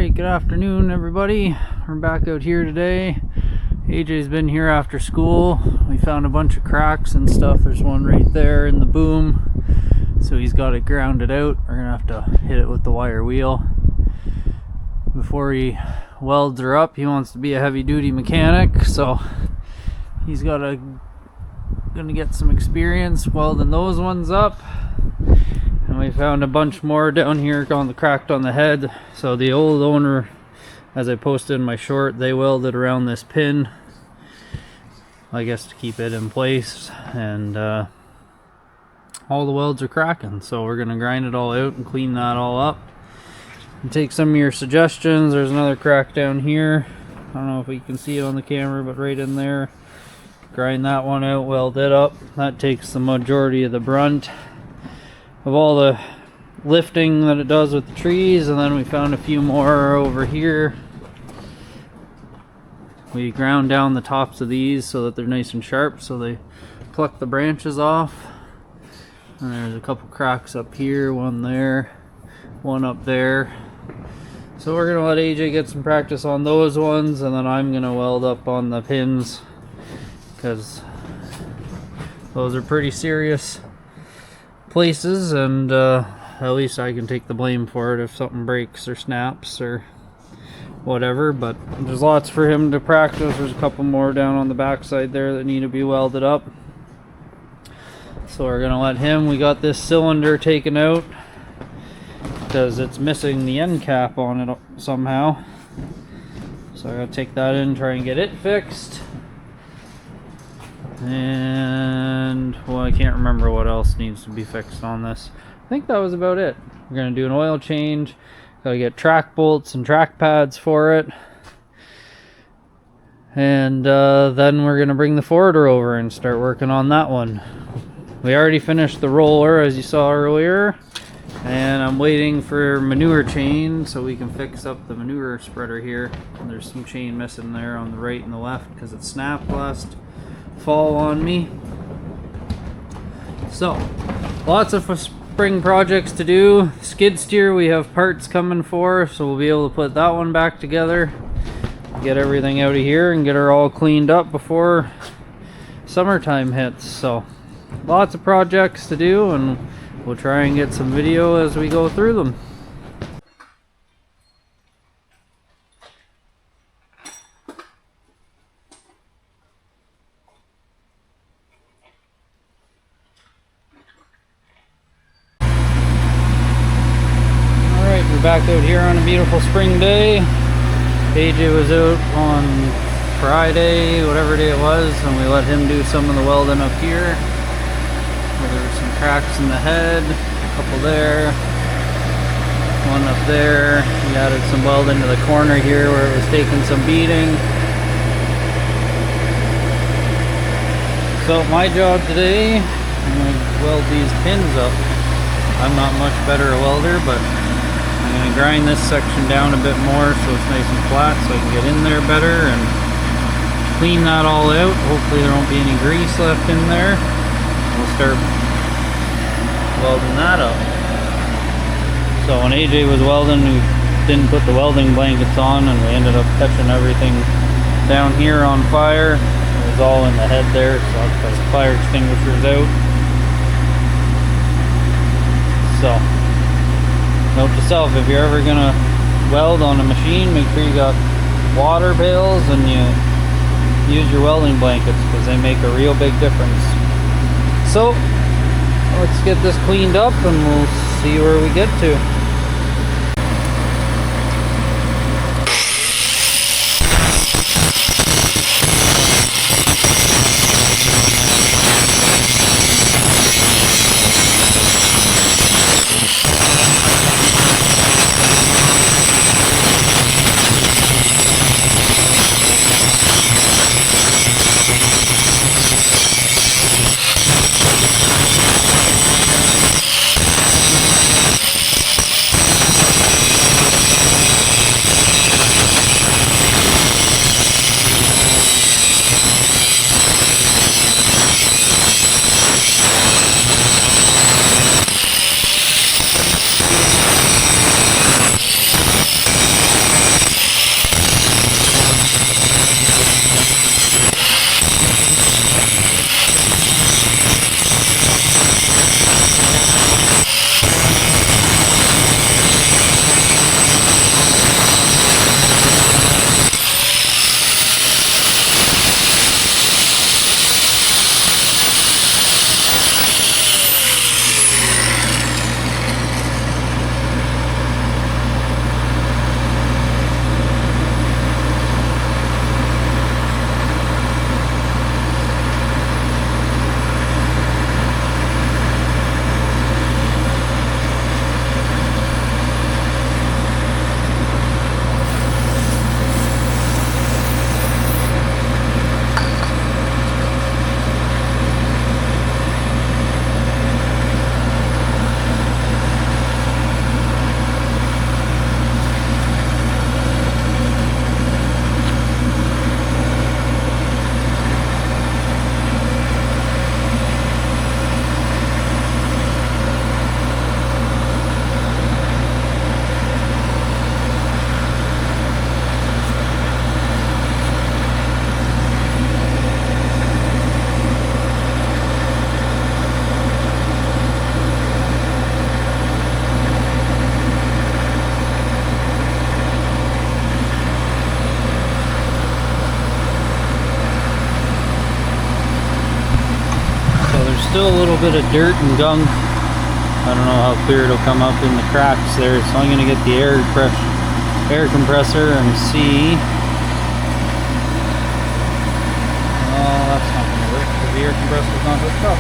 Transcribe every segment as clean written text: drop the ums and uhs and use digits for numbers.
Alright, good afternoon everybody. We're back out here today. AJ's been here after school. We found a bunch of cracks and stuff. There's one right there in the boom. So he's got it grounded out. We're gonna have to hit it with the wire wheel. Before he welds her up, he wants to be a heavy duty mechanic, so he's gonna get some experience welding those ones up. And we found a bunch more down here cracked on the head. So the old owner, as I posted in my short, they welded around this pin, I guess to keep it in place, and all the welds are cracking. So we're gonna grind it all out and clean that all up and take some of your suggestions. There's another crack down here. I don't know if you can see it on the camera, but right in there. Grind that one out, weld it up. That takes the majority of the brunt of all the lifting that it does with the trees. And then we found a few more over here. We ground down the tops of these so that they're nice and sharp, so they pluck the branches off. And there's a couple cracks up here, one there, one up there. So we're gonna let AJ get some practice on those ones, and then I'm gonna weld up on the pins, because those are pretty serious places, and at least I can take the blame for it if something breaks or snaps or whatever. But there's lots for him to practice. There's a couple more down on the backside there that need to be welded up, so we're gonna let him. We got this cylinder taken out because it's missing the end cap on it somehow, so I gotta take that in, try and get it fixed. And well, I can't remember what else needs to be fixed on this. I think that was about it. We're gonna do an oil change. Gotta get track bolts and track pads for it, and then we're gonna bring the forwarder over and start working on that one. We already finished the roller, as you saw earlier, and I'm waiting for manure chain so we can fix up the manure spreader here. And there's some chain missing there on the right and the left because it snapped last fall on me. So lots of spring projects to do. Skid steer we have parts coming for, so we'll be able to put that one back together, get everything out of here and get her all cleaned up before summertime hits. So lots of projects to do, and we'll try and get some video as we go through them. We're back out here on a beautiful spring day. AJ was out on Friday, whatever day it was, and we let him do some of the welding up here. There were some cracks in the head, a couple there, one up there. He added some welding to the corner here where it was taking some beating. So my job today, I'm going to weld these pins up. I'm not much better a welder, but I'm going to grind this section down a bit more so it's nice and flat so I can get in there better and clean that all out. Hopefully there won't be any grease left in there. We'll start welding that up. So when AJ was welding, we didn't put the welding blankets on, and we ended up catching everything down here on fire. It was all in the head there, so I'll put the fire extinguishers out. So note to self, if you're ever gonna weld on a machine, make sure you got water pails and you use your welding blankets, because they make a real big difference. So let's get this cleaned up and we'll see where we get to. little bit of dirt and gunk. I don't know how clear it'll come up in the cracks there, so I'm gonna get the air compressor and see. Oh, that's not gonna work because the air compressor's not hooked up.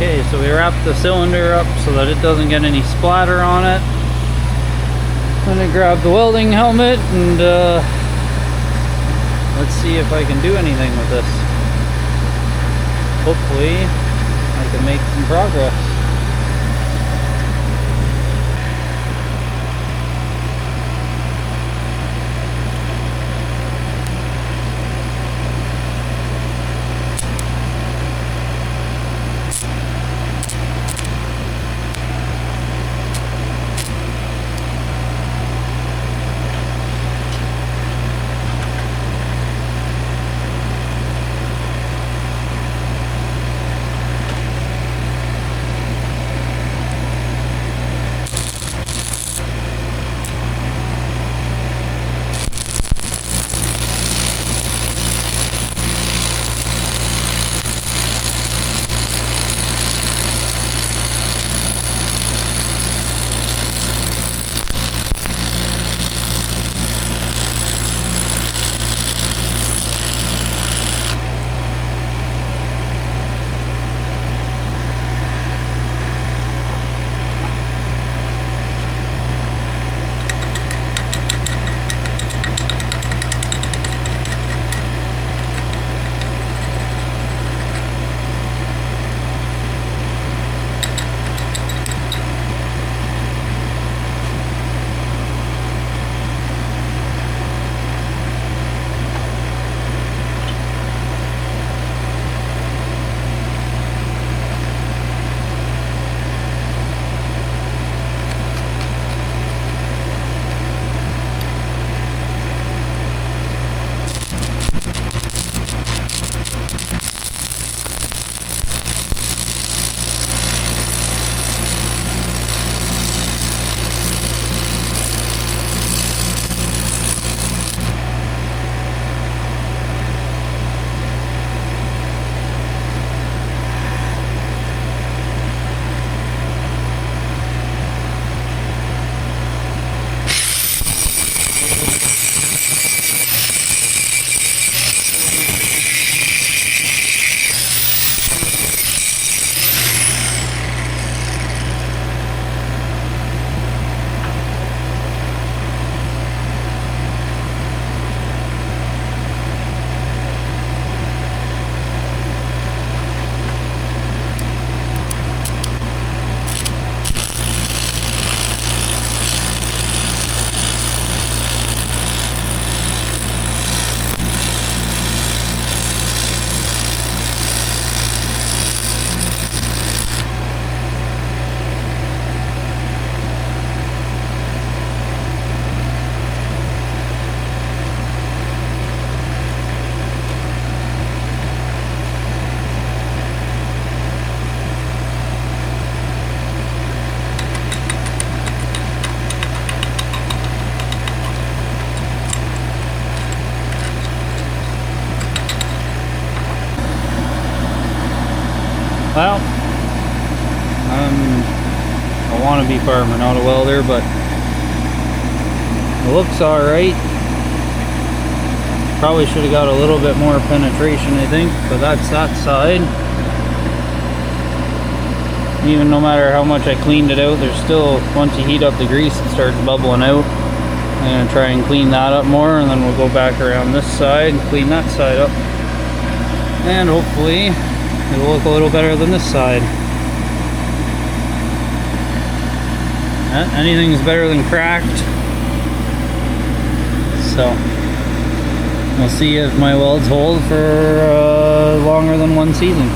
Okay, so we wrap the cylinder up so that it doesn't get any splatter on it. I'm gonna grab the welding helmet and let's see if I can do anything with this. Hopefully I can make some progress. Well, I want to be farmer, not a welder, but it looks alright. Probably should have got a little bit more penetration, I think, but that's that side. Even no matter how much I cleaned it out, there's still, once you heat up the grease, it starts bubbling out. I'm going to try and clean that up more, and then we'll go back around this side and clean that side up. And hopefully it'll look a little better than this side. Anything's better than cracked. So we'll see if my welds hold for longer than one season.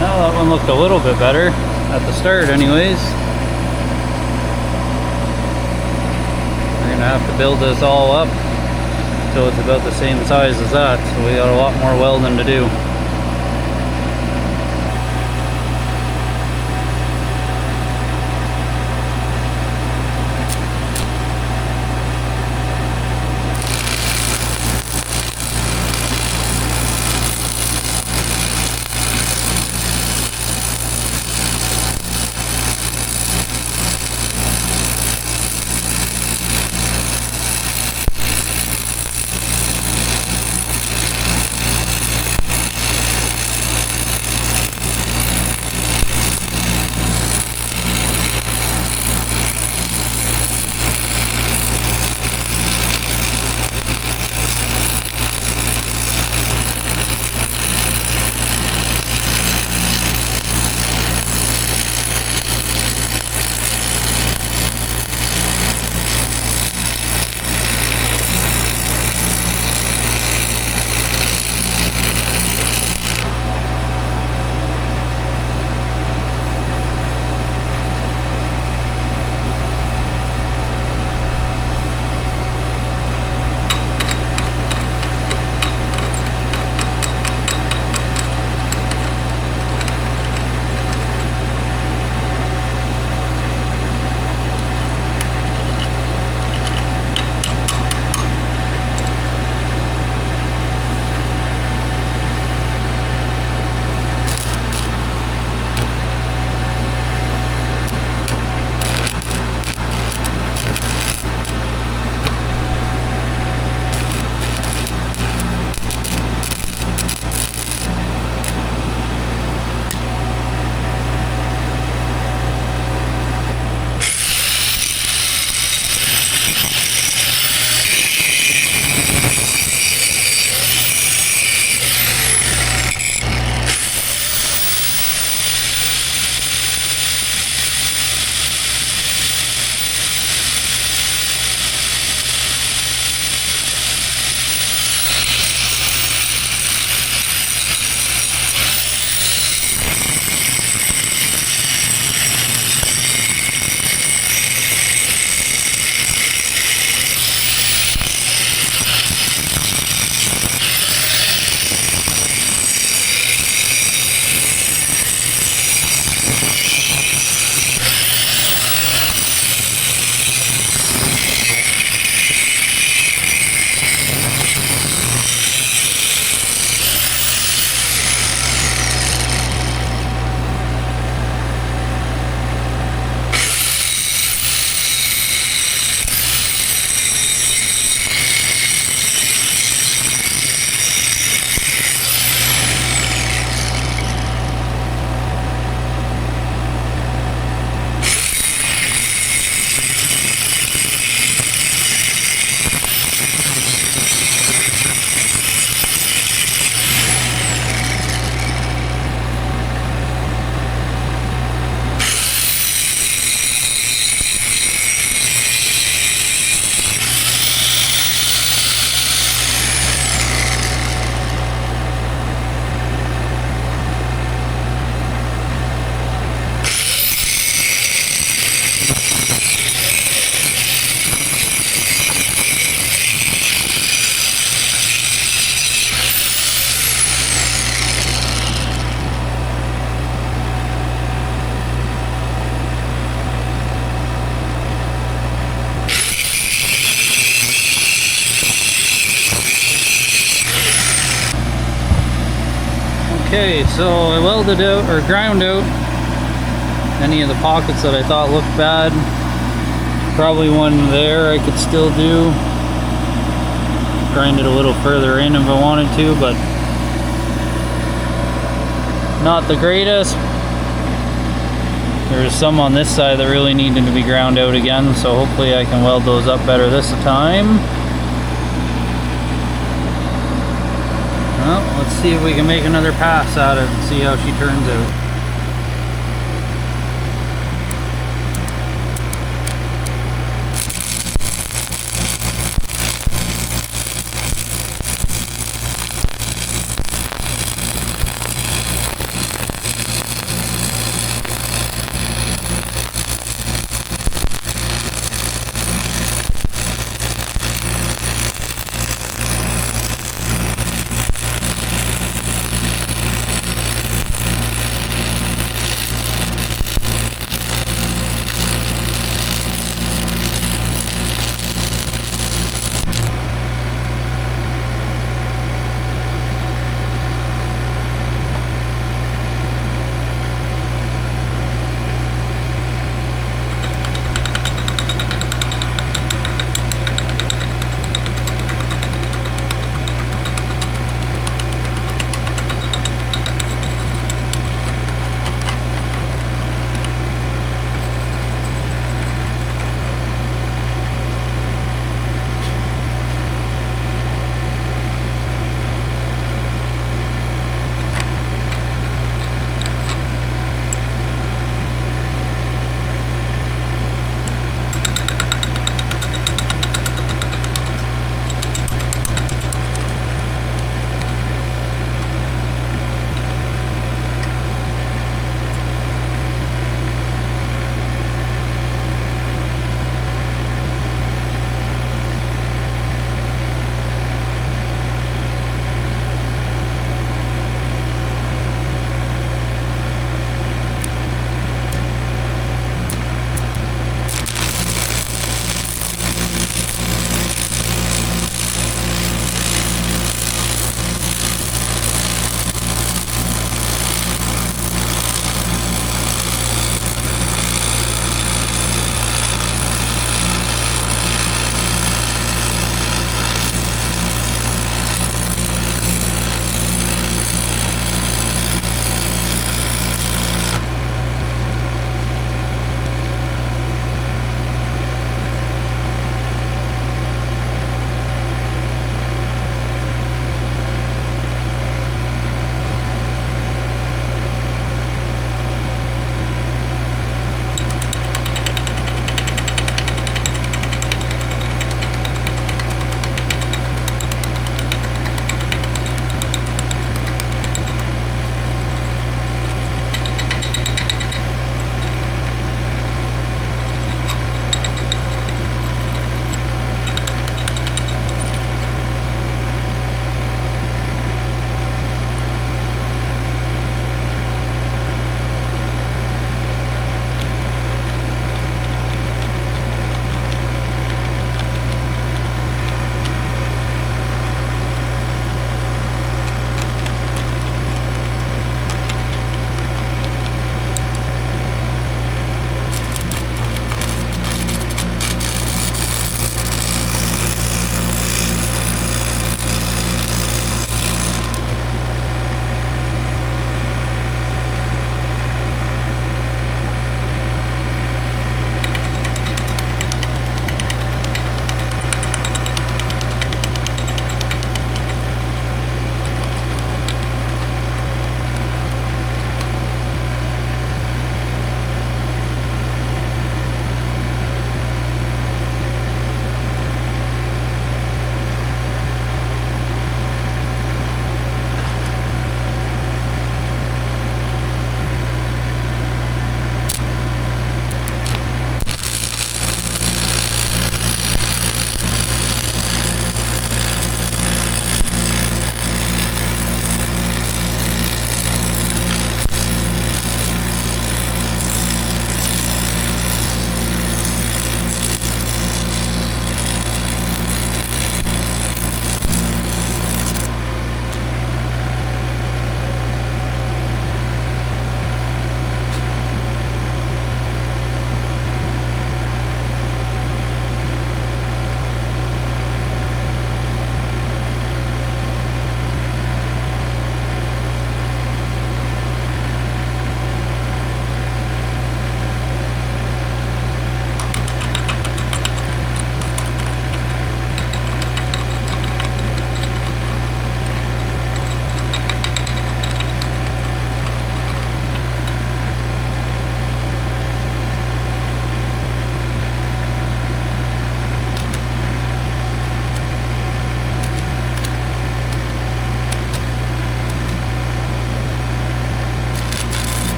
Well, that one looked a little bit better at the start anyways. We're gonna have to build this all up until it's about the same size as that, so we got a lot more welding to do. Okay, so I welded out, or ground out, any of the pockets that I thought looked bad. Probably one there I could still do. Grind it a little further in if I wanted to, but not the greatest. There's some on this side that really needed to be ground out again, so hopefully I can weld those up better this time. Well, let's see if we can make another pass at it and see how she turns out.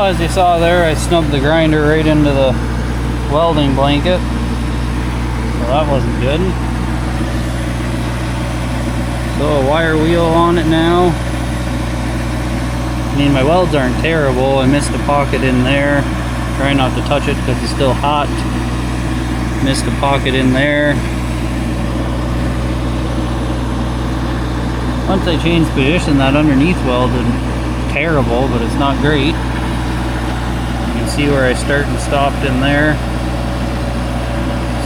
Well, as you saw there, I snubbed the grinder right into the welding blanket. So that wasn't good. So a wire wheel on it now. I mean, my welds aren't terrible. I missed a pocket in there. Trying not to touch it because it's still hot. Missed a pocket in there. Once I changed position, that underneath weld is terrible, but it's not great. You can see where I start and stopped in there.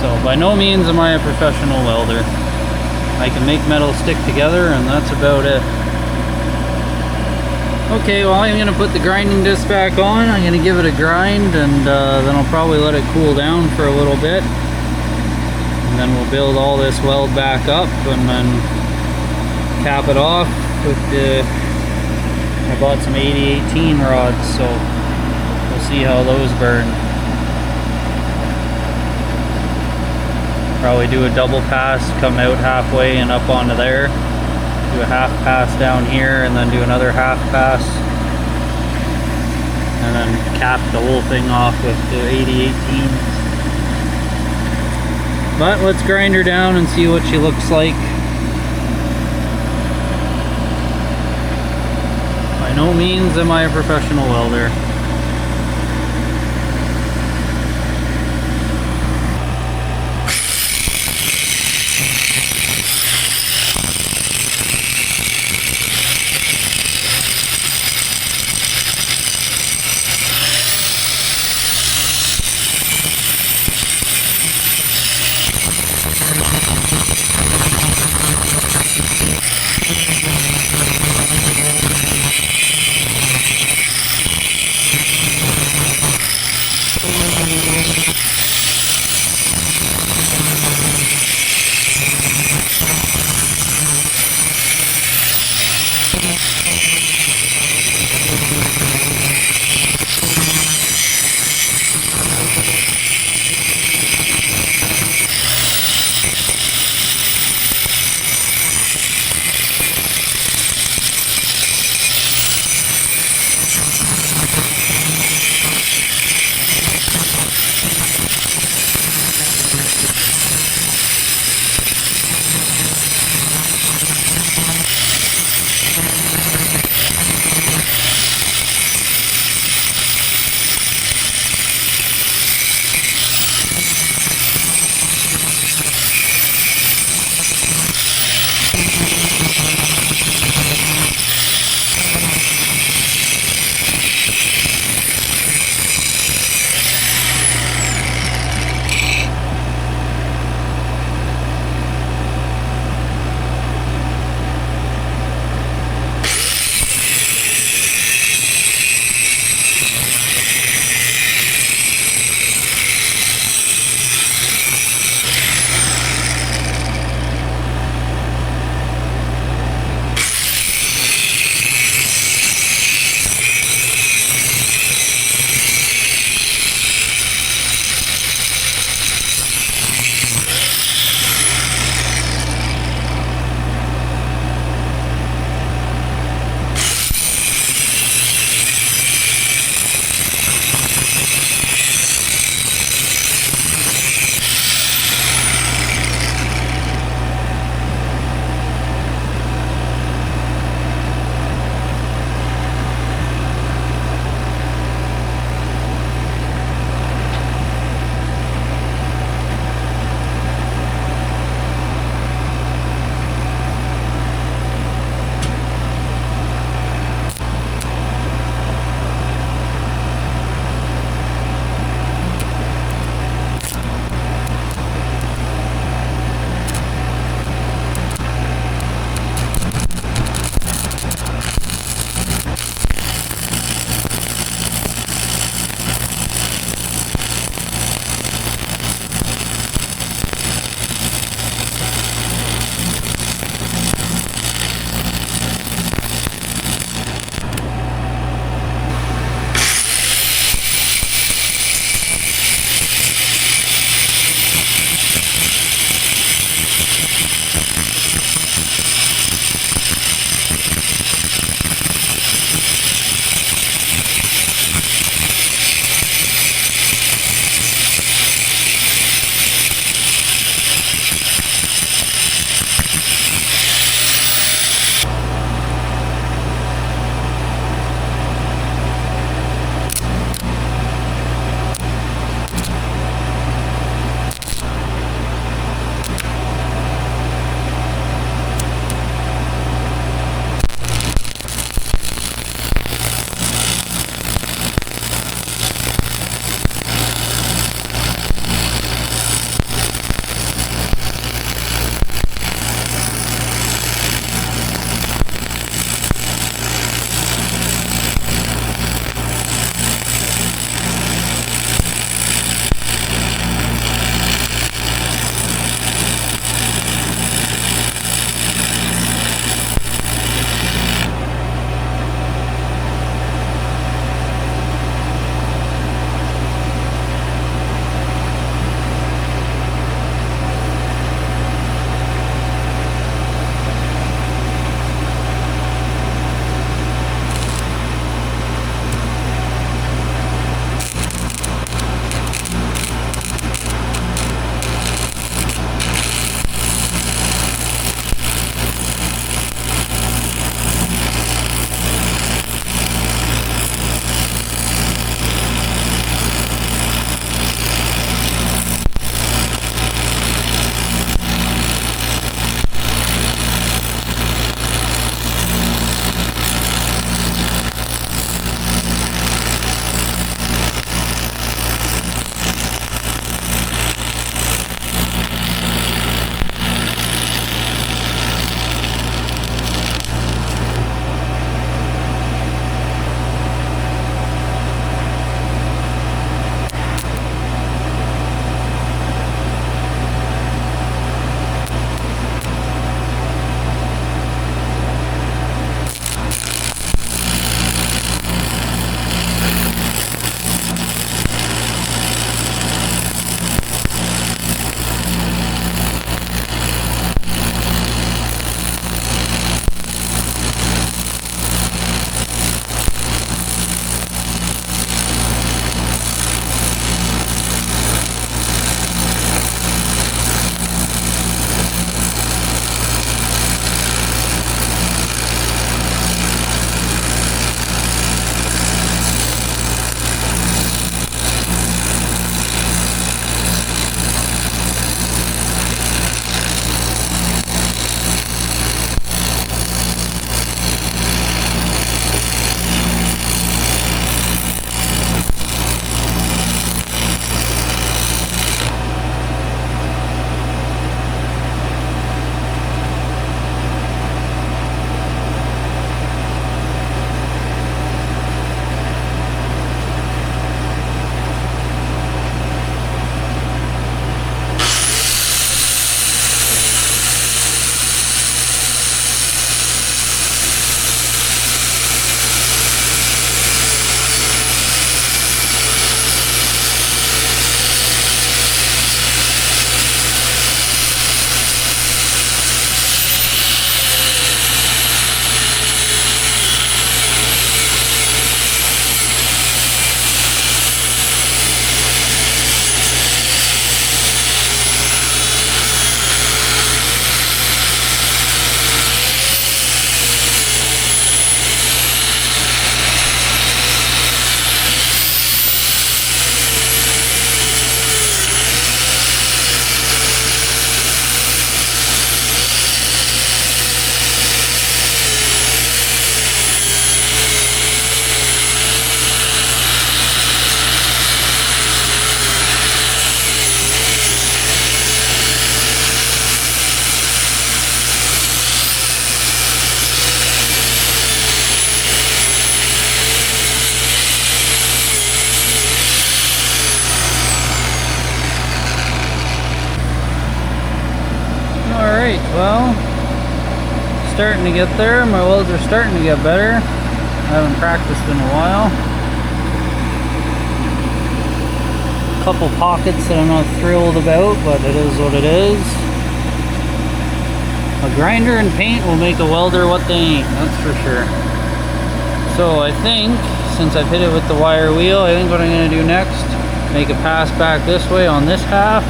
So by no means am I a professional welder. I can make metal stick together, and that's about it. Okay, well, I'm gonna put the grinding disc back on. I'm gonna give it a grind, and then I'll probably let it cool down for a little bit. And then we'll build all this weld back up, and then cap it off with the, I bought some 8018 rods, so we'll see how those burn. Probably do a double pass, come out halfway and up onto there. Do a half pass down here and then do another half pass. And then cap the whole thing off with the 8018. But let's grind her down and see what she looks like. By no means am I a professional welder. Alright, well, starting to get there. My welds are starting to get better. I haven't practiced in a while. A couple pockets that I'm not thrilled about, but it is what it is. A grinder and paint will make a welder what they ain't, that's for sure. So I think, since I've hit it with the wire wheel, I think what I'm going to do next, make a pass back this way on this half.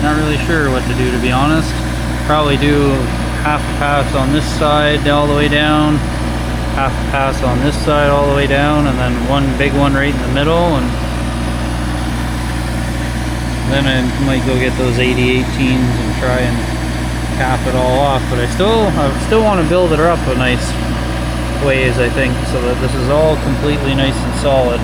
Not really sure what to do, to be honest. Probably do half a pass on this side all the way down, half a pass on this side all the way down, and then one big one right in the middle, and then I might go get those 8018s and try and cap it all off. But I still want to build it up a nice ways, I think, so that this is all completely nice and solid.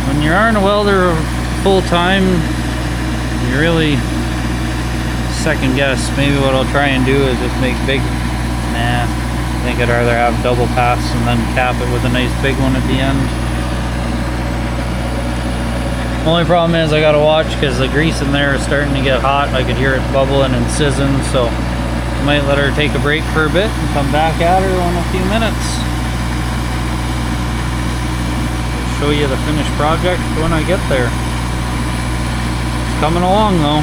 When you aren't a welder full time, you really second guess. Maybe what I'll try and do is just make big. Nah, I think I'd rather have double pass and then cap it with a nice big one at the end. Only problem is I gotta watch because the grease in there is starting to get hot. I could hear it bubbling and sizzling, so I might let her take a break for a bit and come back at her in a few minutes. Show you the finished project when I get there. It's coming along though.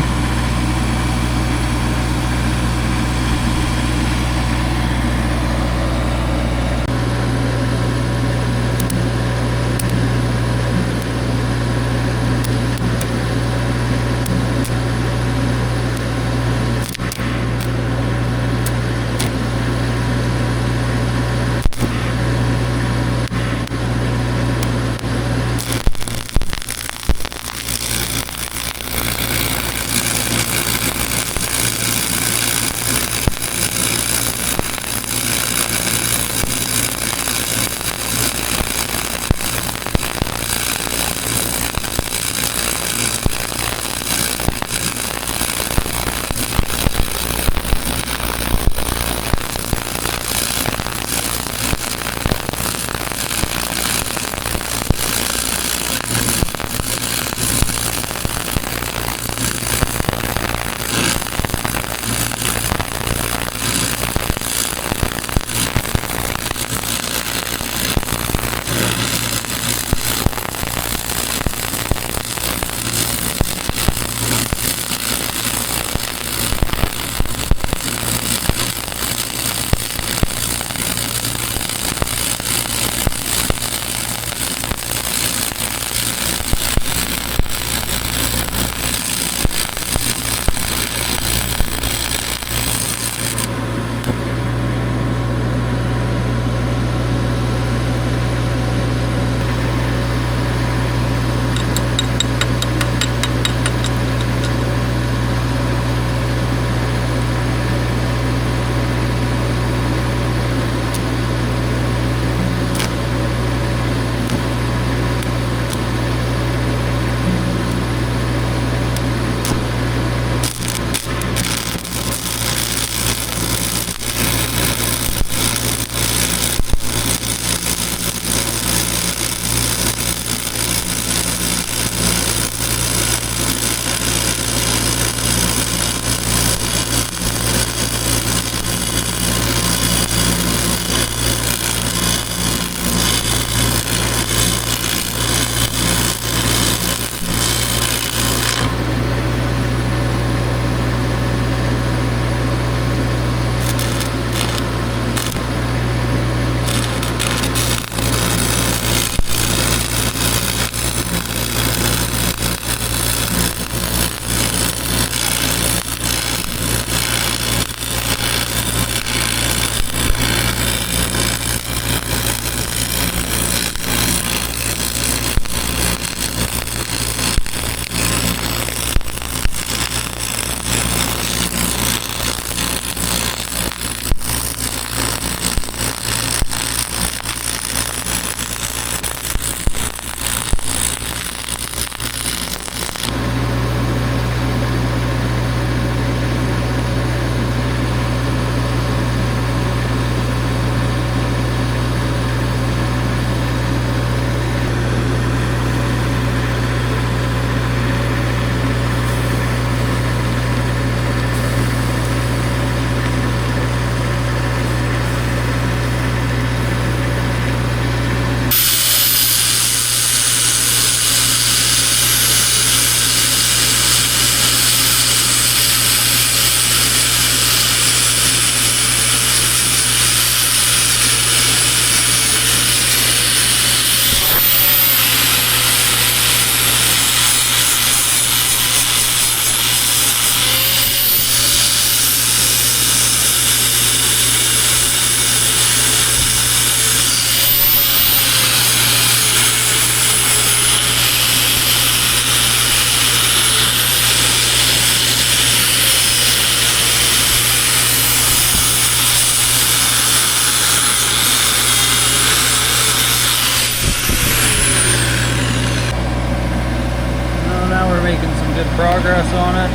progress on it.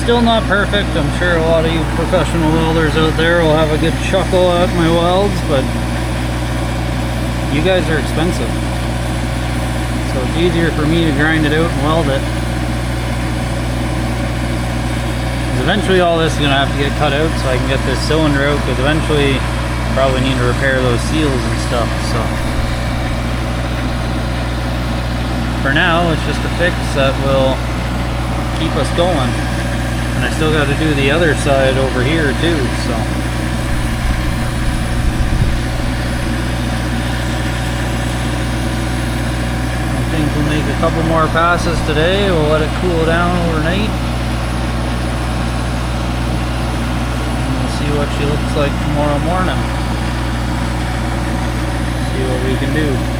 Still not perfect. I'm sure a lot of you professional welders out there will have a good chuckle at my welds, but you guys are expensive. So it's easier for me to grind it out and weld it. Eventually all this is going to have to get cut out so I can get this cylinder out, because eventually I probably need to repair those seals and stuff. So for now it's just a fix that will keep us going. And I still got to do the other side over here too, so I think we'll make a couple more passes today. We'll let it cool down overnight. And we'll see what she looks like tomorrow morning. See what we can do.